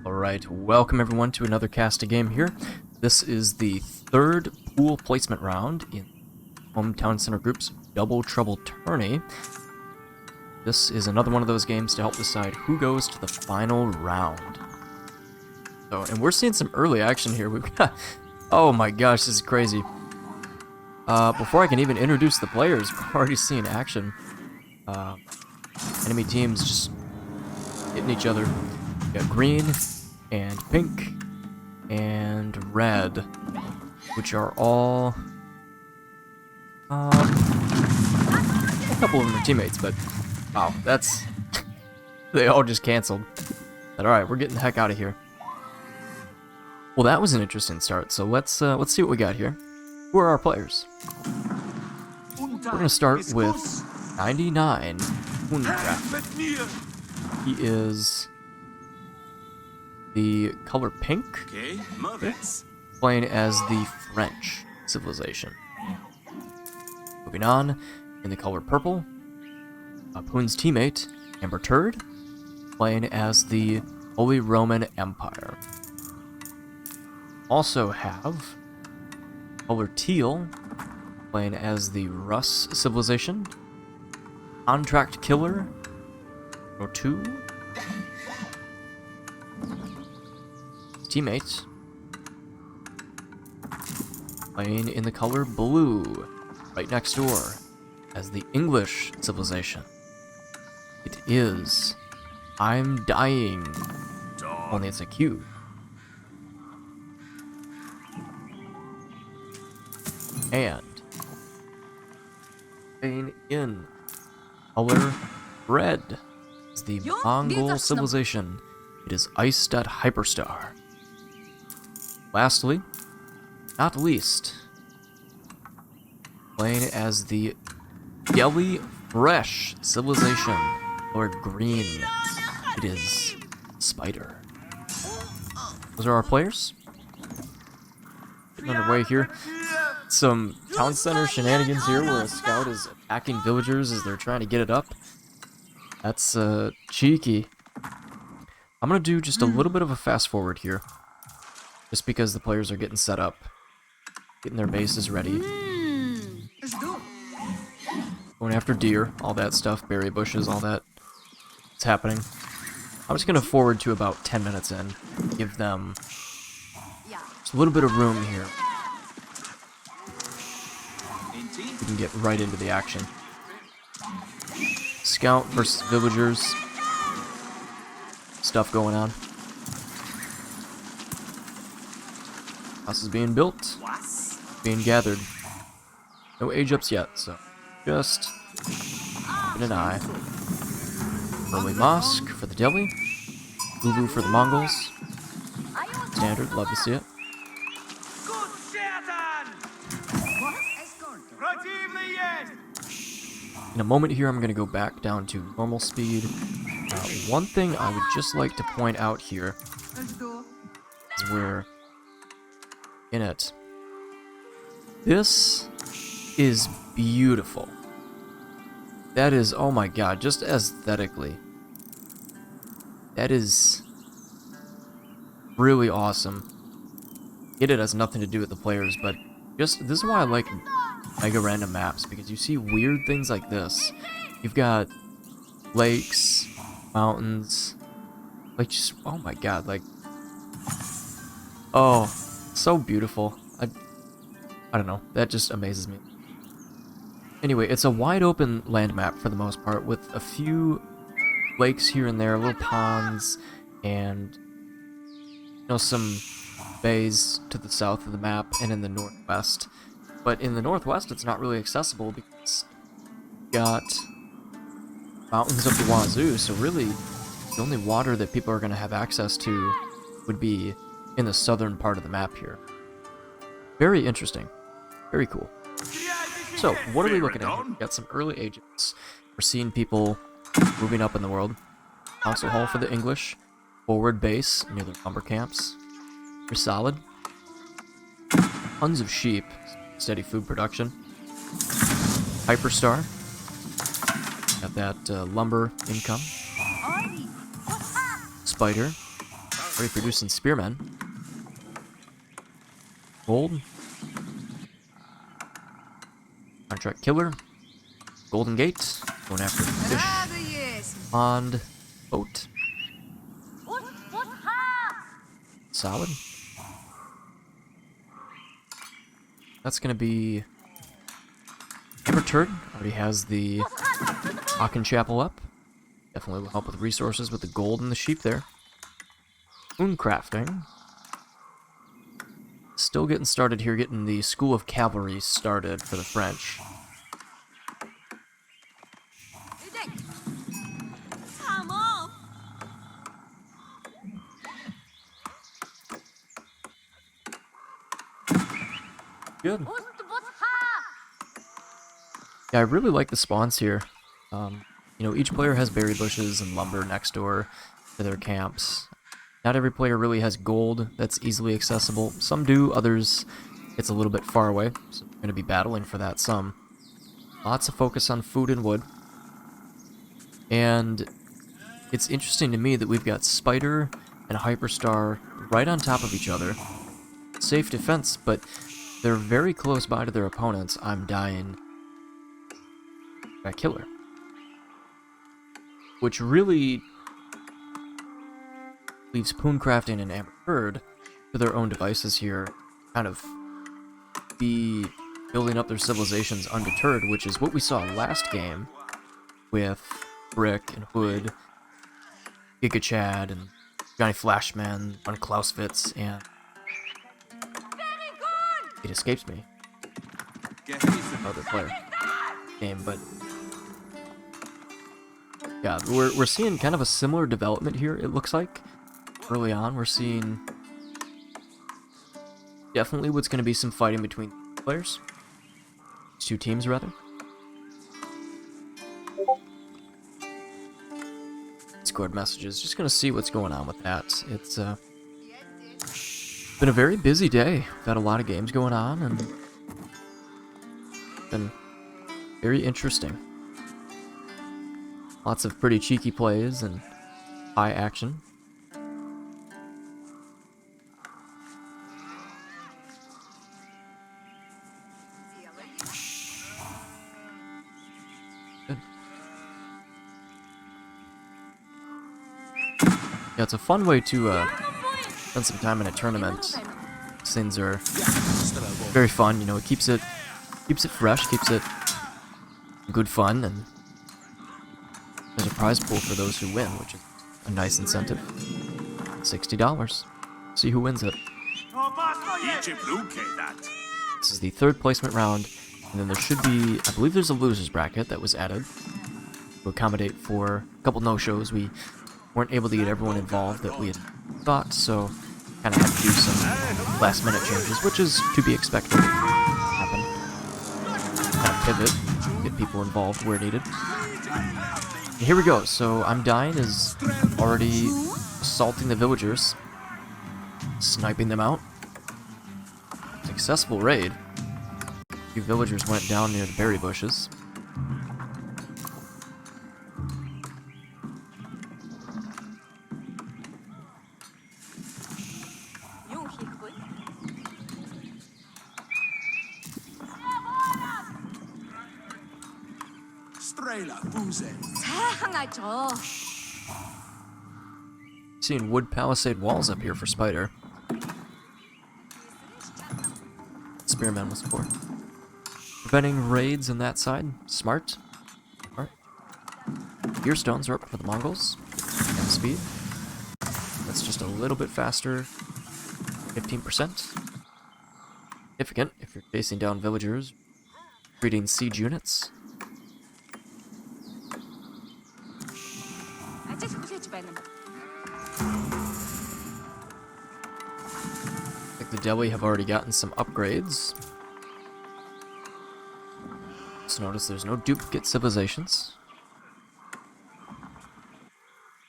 Alright, welcome everyone to another cast of game here. This is the third pool placement round in Hometown Center Group's Double Trouble Tourney. This is another one of those games to help decide who goes to the final round. So, and we're seeing some early action here. We've got, oh my gosh, this is crazy. Before I can even introduce the players, we're already seeing action. Enemy teams just hitting each other. We got green and pink and red, which are all a couple of them are teammates, but wow, that's they all just canceled. But all right, we're getting the heck out of here. Well, that was an interesting start. So let's see what we got here. Who are our players? We're gonna start with 99 Pooncrafting. He is the color pink, playing as the French civilization. Moving on, in the color purple, Poon's teammate, Amber Turd, playing as the Holy Roman Empire. Also have color teal, playing as the Russ civilization. Contract Killer, row 2. Teammate, playing in the color blue, right next door, as the English civilization. It is imDyinq, only it's a Q. And playing in color red is the Mongol civilization. It is ICE.Hpyerstar. Lastly, not least, playing as the Jelly Fresh civilization, or green, it is Spider. Those are our players. Getting underway here. Some town center shenanigans here where a scout is attacking villagers as they're trying to get it up. That's cheeky. I'm gonna do just a little bit of a fast forward here, just because the players are getting set up, getting their bases ready. Going after deer, all that stuff, berry bushes, all that. It's happening. I'm just gonna forward to about 10 minutes in, give them just a little bit of room here. We can get right into the action. Scout versus villagers. Stuff going on. House is being built. Being gathered. No age ups yet, so just keeping an eye. Early mosque for the Delhi. Ulu for the Mongols. Standard, love to see it. In a moment here, I'm going to go back down to normal speed. One thing I would just like to point out here is we're in it. This is beautiful. That is, oh my god, just aesthetically. That is really awesome. It has nothing to do with the players, but just, this is why I like megarandom maps, because you see weird things like this. You've got lakes, mountains, like just, oh my god, like, oh, so beautiful. I don't know, that just amazes me. Anyway, it's a wide open land map for the most part, with a few lakes here and there, little ponds, and you know, some bays to the south of the map and in the northwest. But in the northwest, it's not really accessible because you got mountains up the wazoo, so really the only water that people are going to have access to would be in the southern part of the map here. Very interesting. Very cool. So, what are we looking at here? We got some early agents. We're seeing people moving up in the world. Council hall for the English. Forward base near the lumber camps. Pretty solid. Tons of sheep. steady food production. Hyperstar. Got that lumber income. Spider. Already producing spearmen. Gold. Contract killer. Golden Gate. Going after fish. Pond. Boat. Solid. That's gonna be Hammer Turd. Already has the Aachen Chapel up. Definitely will help with resources with the gold and the sheep there. Pooncrafting. Still getting started here, getting the School of Cavalry started for the French. Good. Yeah, I really like the spawns here. You know, each player has berry bushes and lumber next door to their camps. Not every player really has gold that's easily accessible. Some do, others it's a little bit far away, so we're going to be battling for that some. Lots of focus on food and wood. And it's interesting to me that we've got Spider and Hyperstar right on top of each other. Safe defense, but they're very close by to their opponents. imDyinq by killer. Which really leaves Pooncrafting and Amberherd to their own devices here, kind of be building up their civilizations undeterred, which is what we saw last game with Brick and Hood, Giga Chad, and Johnny Flashman, on Clausewitz, and it escapes me. Other player game, but yeah, we're seeing kind of a similar development here. It looks like early on we're seeing definitely what's going to be some fighting between players, two teams rather. Discord messages, just going to see what's going on with that. It's been a very busy day. We've had a lot of games going on and been very interesting. Lots of pretty cheeky plays and high action. Good. Yeah, it's a fun way to spend some time in a tournament. These things are very fun, you know, it keeps it fresh, keeps it good fun, and there's a prize pool for those who win, which is a nice incentive. $60. See who wins it. This is the third placement round, and then there should be, I believe there's a loser's bracket that was added to accommodate for a couple no-shows. We weren't able to get everyone involved that we had thought, so kind of had to do some last-minute changes, which is to be expected to happen. Kind of pivot, get people involved where needed. And here we go. So imDyinq is already assaulting the villagers, sniping them out. Successful raid. A few villagers went down near the berry bushes. Seeing wood palisade walls up here for Spider. Spearman was for. Preventing raids on that side. Smart. Alright. Gear stones are up for the Mongols. And speed. That's just a little bit faster. 15%. Significant if you're chasing down villagers. Treating siege units. I think the Delhi have already gotten some upgrades. Just notice there's no duplicate civilizations.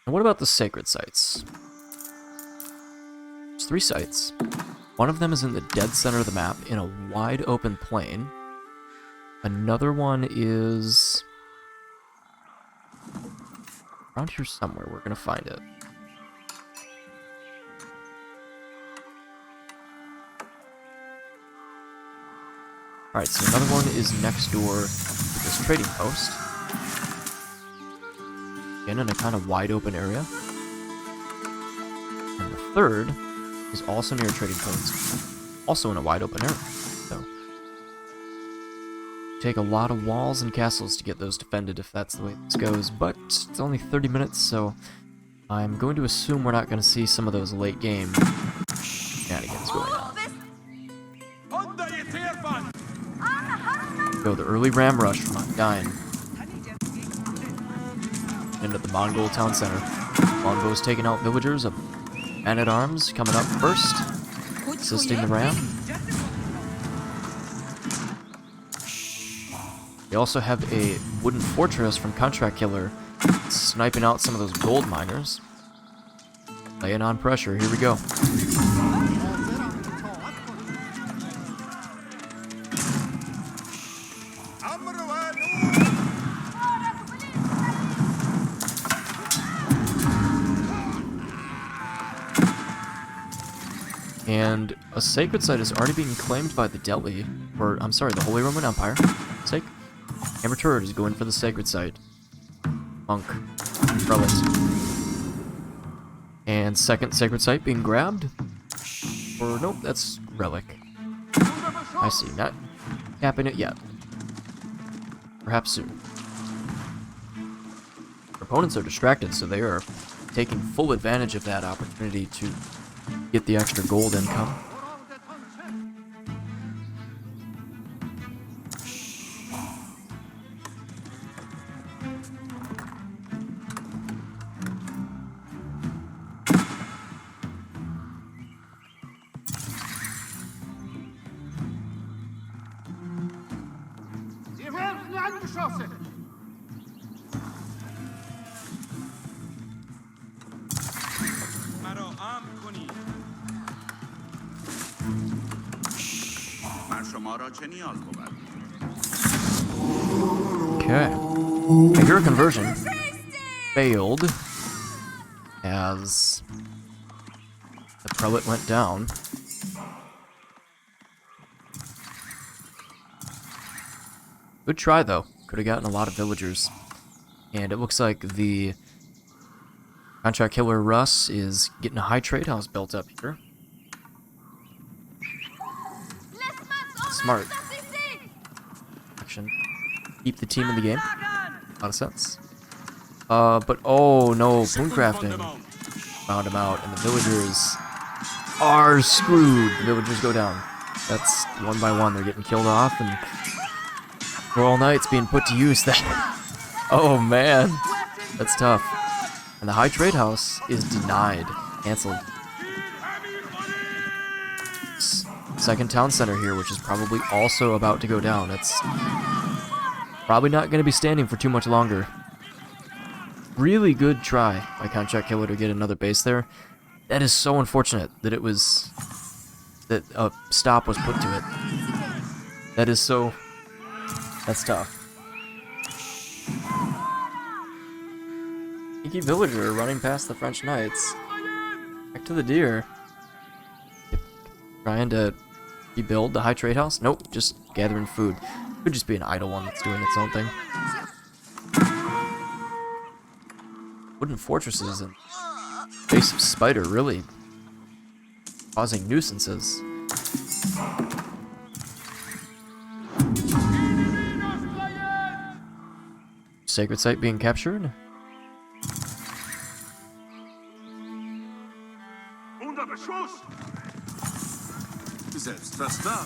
And what about the sacred sites? There's 3 sites. One of them is in the dead center of the map in a wide open plain. Another one is around here somewhere. We're gonna find it. Alright, so another one is next door to this trading post. Again, in a kind of wide open area. And the third is also near a trading post, also in a wide open area. So, take a lot of walls and castles to get those defended if that's the way this goes, but it's only 30 minutes, so I'm going to assume we're not going to see some of those late game shenanigans going on. Go the early ram rush from imDyinq into the Mongol town center. Longbows taking out villagers, a man-at-arms coming up first, assisting the ram. They also have a wooden fortress from Contract Killer sniping out some of those gold miners. Laying on pressure, here we go. And a sacred site is already being claimed by the Delhi, or I'm sorry, the Holy Roman Empire. Sake. Hammer Turret is going for the sacred site. Monk. Prelate. And second sacred site being grabbed. Or nope, that's relic. I see, not tapping it yet. Perhaps soon. Our opponents are distracted, so they are taking full advantage of that opportunity to get the extra gold income. Okay. I hear a conversion failed as the prelate went down. Good try though. Could have gotten a lot of villagers. And it looks like the Contract Killer Russ is getting a high trade house built up here. Smart. Action. Keep the team in the game. A lot of sense. But oh no, Pooncrafting found him out, and the villagers are screwed. The villagers go down. That's one by one. They're getting killed off, and Royal Knight's being put to use. That. Oh man, that's tough. And the high trade house is denied, cancelled. Second town center here, which is probably also about to go down. It's probably not going to be standing for too much longer. Really good try by Contract Killer to get another base there. That is so unfortunate that it was that a stop was put to it. That is so. That's tough. Sneaky villager running past the French knights. Back to the deer. Trying to rebuild the high trade house? Nope, just gathering food. Could just be an idle one that's doing its own thing. Wooden fortresses and base of spider really causing nuisances. Sacred site being captured.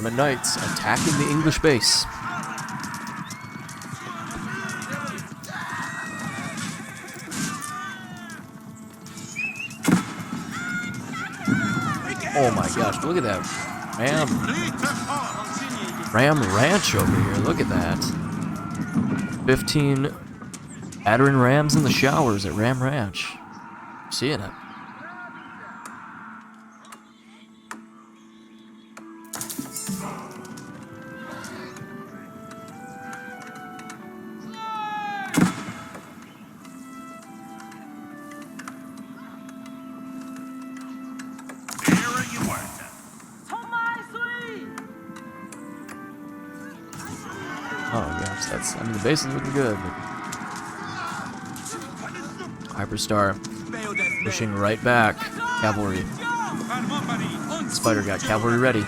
The knights attacking the English base. Oh my gosh, look at that Ram Ranch over here. Look at that. 15 battering rams in the showers at Ram Ranch. Seeing it. Oh gosh, I mean, the base is looking good. Hyperstar pushing right back. Cavalry. Spider got cavalry ready.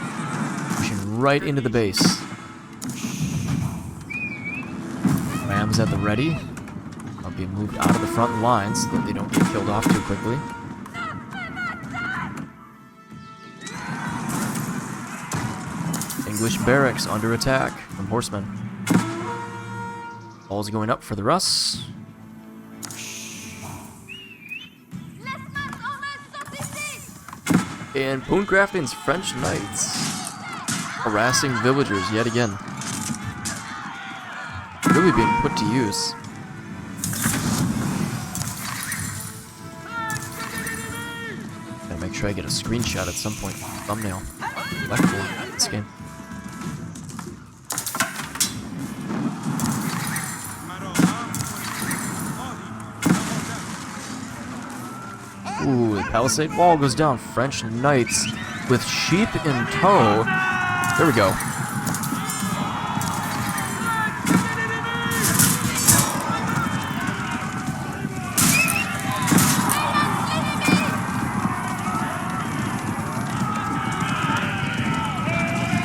Pushing right into the base. Rams at the ready. Are being moved out of the front lines so that they don't get killed off too quickly. English barracks under attack from horsemen. Balls going up for the Russ. And Pooncrafting's French knights harassing villagers yet again. Really being put to use. Gotta make sure I get a screenshot at some point. Thumbnail. Collectible in this game. Ooh, the palisade wall goes down. French knights with sheep in tow. There we go.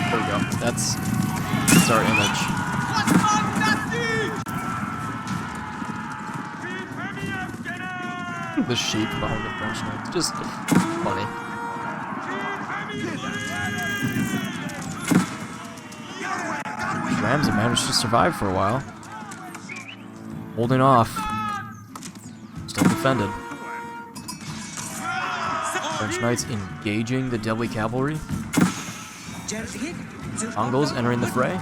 There we go. That's our image. The sheep behind the French knights. Just funny. Rams have managed to survive for a while. Holding off. Still defended. French knights engaging the Delhi cavalry. Mongols entering the fray.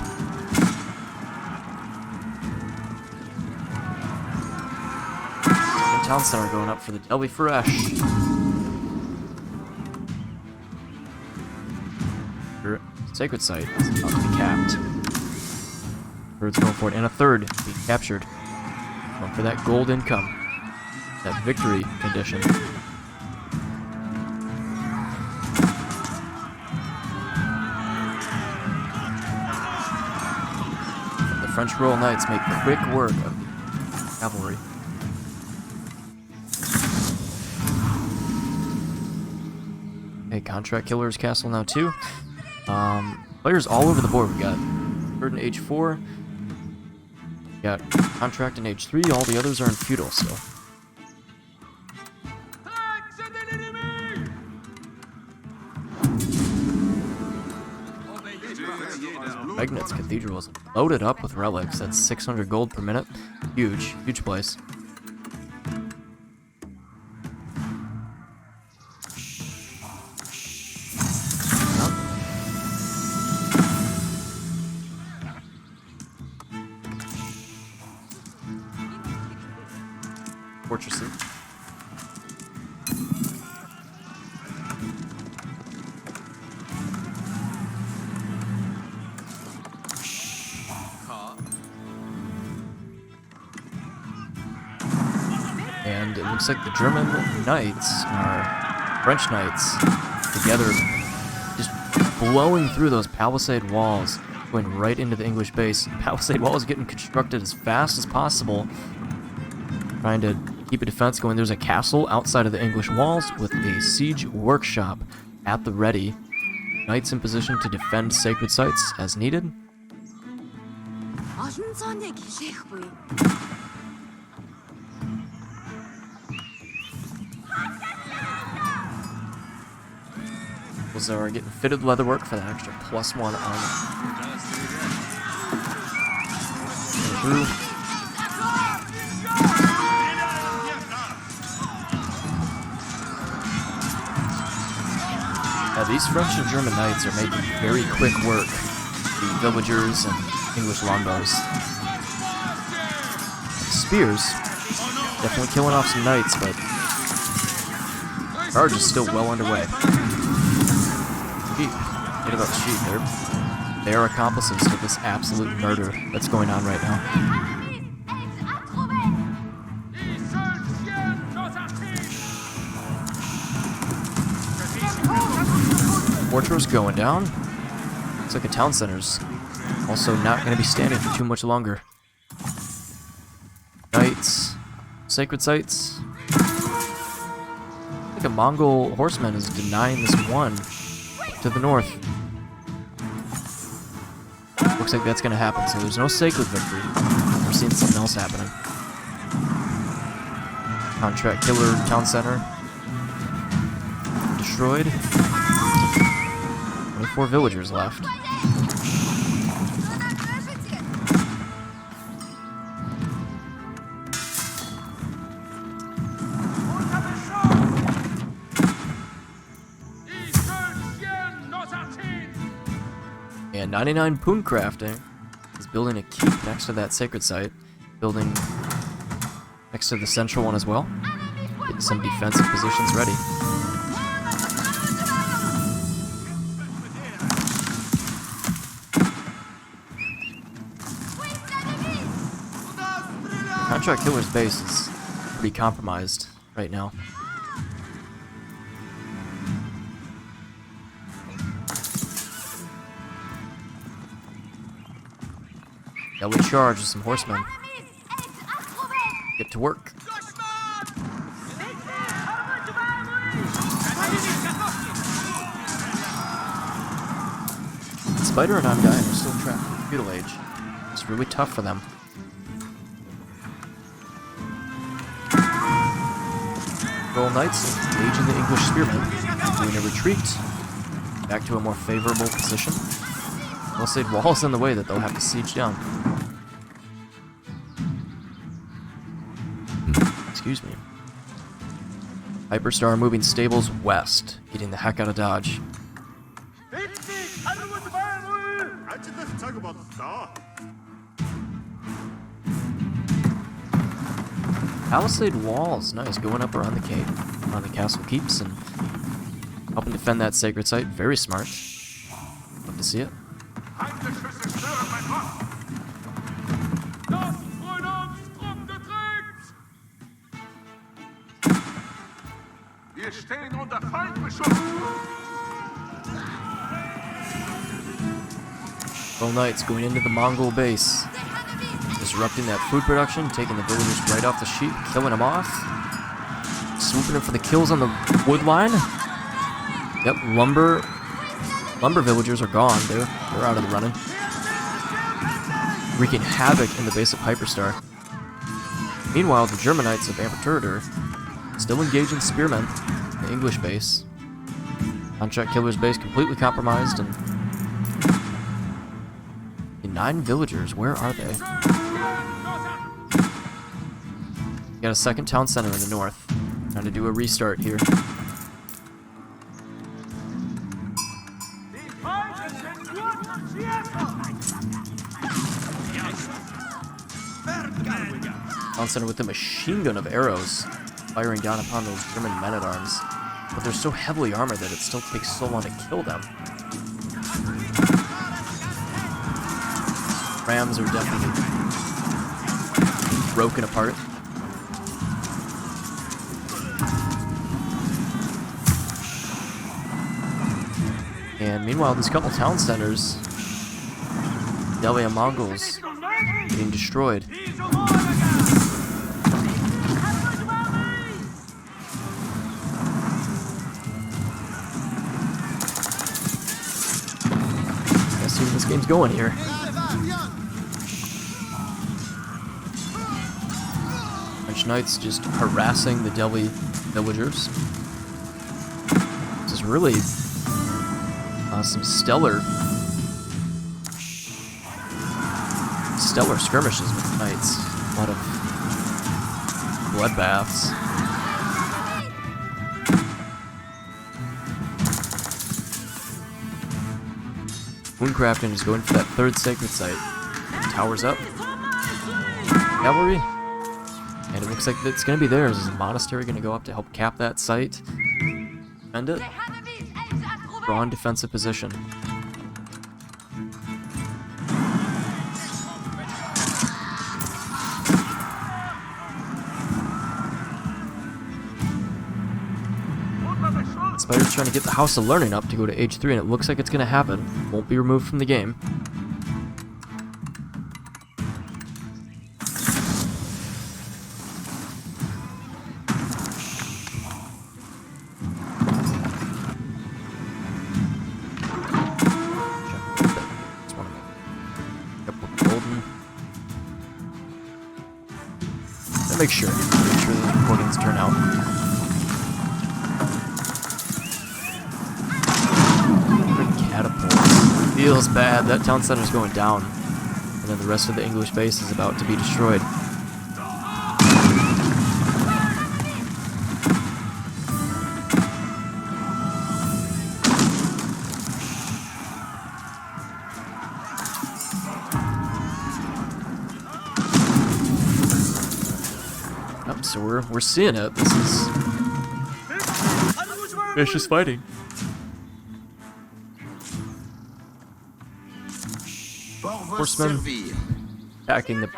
Town center going up for the Delhi Fresh. Sacred site is about to be capped. Third's going for it, and a third being captured. Going for that gold income. That victory condition. The French Royal Knights make quick work of the cavalry. Hey, Contract Killer's Castle now too. Players all over the board. We got Bird in H4. We got Contract in H3. All the others are in Feudal still. Magnet's Cathedral is loaded up with relics. That's 600 gold per minute. Huge, huge place. Fortresses. And it looks like the German knights are French knights together, just blowing through those palisade walls, going right into the English base. Palisade wall is getting constructed as fast as possible, trying to keep a defense going. There's a castle outside of the English walls with a siege workshop at the ready. Knights in position to defend sacred sites as needed. Are getting fitted leatherwork for that extra +1 armor. Through. Now these French and German knights are making very quick work. The villagers and English longbows. Spears definitely killing off some knights, but the charge is still well underway. Forget about the sheep. They are accomplices to this absolute murder that's going on right now. Fortress going down. Looks like a town center's Also not going to be standing for too much longer. Knights. Sacred sites. I think a Mongol horseman is denying this one to the north. Looks like that's going to happen, so there's no sacred victory. We're seeing something else happening. Contract killer town center. Destroyed. 24 villagers left. And 99 Pooncrafting is building a keep next to that sacred site. Building next to the central one as well. Getting some defensive positions ready. Contract killer's base is pretty compromised right now. We charge with some horsemen. Get to work. Spider and imDyinq are still trapped in the feudal age. It's really tough for them. Roll Knights engaging the English spearmen, doing a retreat back to a more favorable position. Palisade walls in the way that they'll have to siege down. Excuse me. Hyperstar moving stables west, getting the heck out of Dodge. Palisade walls, nice, going up around the cape, around the castle keeps, and helping defend that sacred site. Very smart. Love to see it. Full Knights going into the Mongol base. Disrupting that food production, taking the villagers right off the sheep, killing them off. Swooping in for the kills on the wood line. Yep, lumber villagers are gone, dude. They're out of the running. Wreaking havoc in the base of Hyperstar. Meanwhile, the German Knights of ICE.Hpyerstar still engaging spearmen in the English base. Contract killer's base completely compromised, and 9 villagers, where are they? Got a second town center in the north. Trying to do a restart here. Town center with a machine gun of arrows firing down upon those German men-at-arms. But they're so heavily armored that it still takes so long to kill them. Rams are definitely broken apart. And meanwhile, these couple town centers, Delhi and Mongols, being destroyed. Let's see where this game's going here. French Knights just harassing the Delhi villagers. This is really some stellar skirmishes with the Knights. A lot of bloodbaths. Pooncrafting is going for that third sacred site. Towers up. Cavalry. And it looks like it's going to be theirs. Is a monastery going to go up to help cap that site? End it. Drawn defensive position. Spider's trying to get the House of Learning up to go to age 3, and it looks like it's going to happen. Won't be removed from the game. Couple golden. Make sure the recordings turn out. Catapult. Feels bad. That town center's going down. And then the rest of the English base is about to be destroyed. So we're seeing it. This is vicious fighting. Horsemen attacking the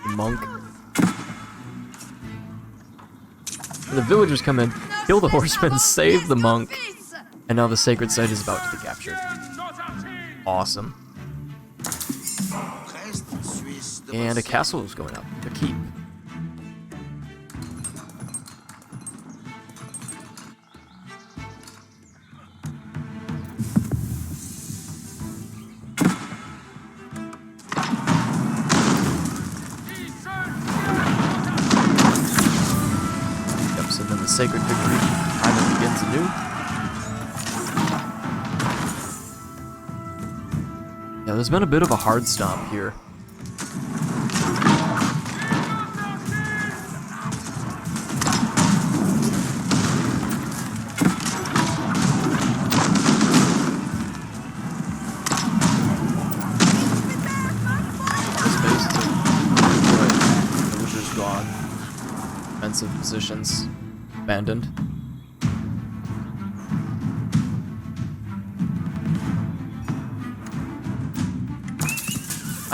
monk. And the villagers come in, kill the horsemen, save the monk, and now the sacred site is about to be captured. Awesome. And a castle is going up. A keep. Sacred victory. Time begins anew. Yeah, there's been a bit of a hard stomp here. This base is destroyed. Villagers gone. Defensive positions abandoned.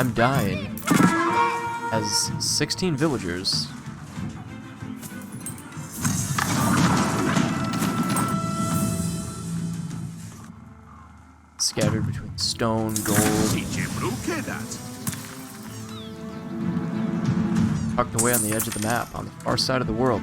imDyinq has 16 villagers. Scattered between stone, gold. Tucked away on the edge of the map, on the far side of the world.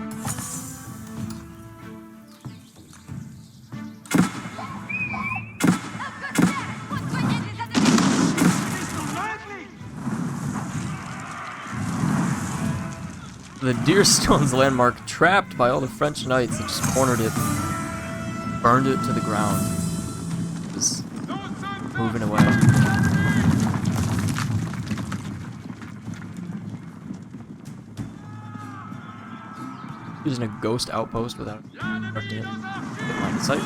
The Deerstone's landmark trapped by all the French knights that just cornered it, burned it to the ground. Just moving away. Using a ghost outpost without constructing it. Get line of sight.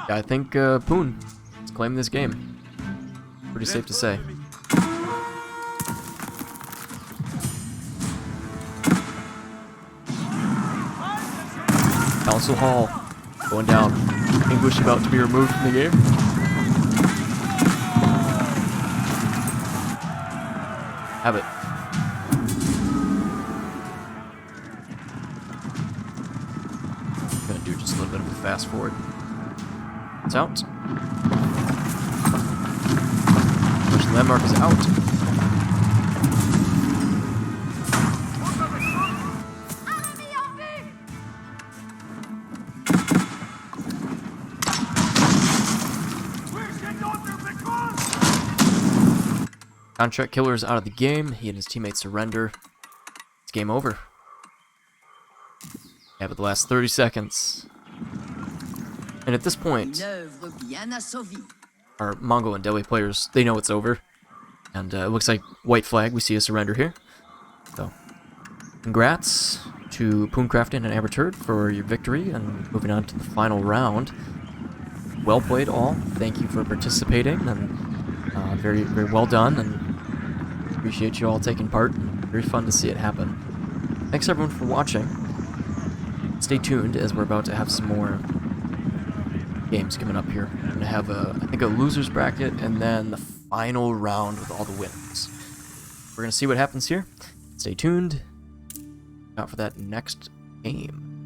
Yeah, I think Poon is claiming this game. Pretty safe to say. Council Hall going down. English about to be removed from the game. Have it. I'm gonna do just a little bit of a fast forward. It's out. Which landmark is out? Contract Killer is out of the game. He and his teammates surrender. It's game over. Yeah, but the last 30 seconds. And at this point, our Mongol and Delhi players, they know it's over. And it looks like white flag, we see a surrender here. So, congrats to Pooncrafting and AOE4 for your victory and moving on to the final round. Well played all. Thank you for participating and very, very well done. And appreciate you all taking part. Very fun to see it happen. Thanks everyone for watching. Stay tuned as we're about to have some more games coming up here. We're gonna have I think a losers bracket and then the final round with all the winners. We're gonna see what happens here. Stay tuned out for that next game.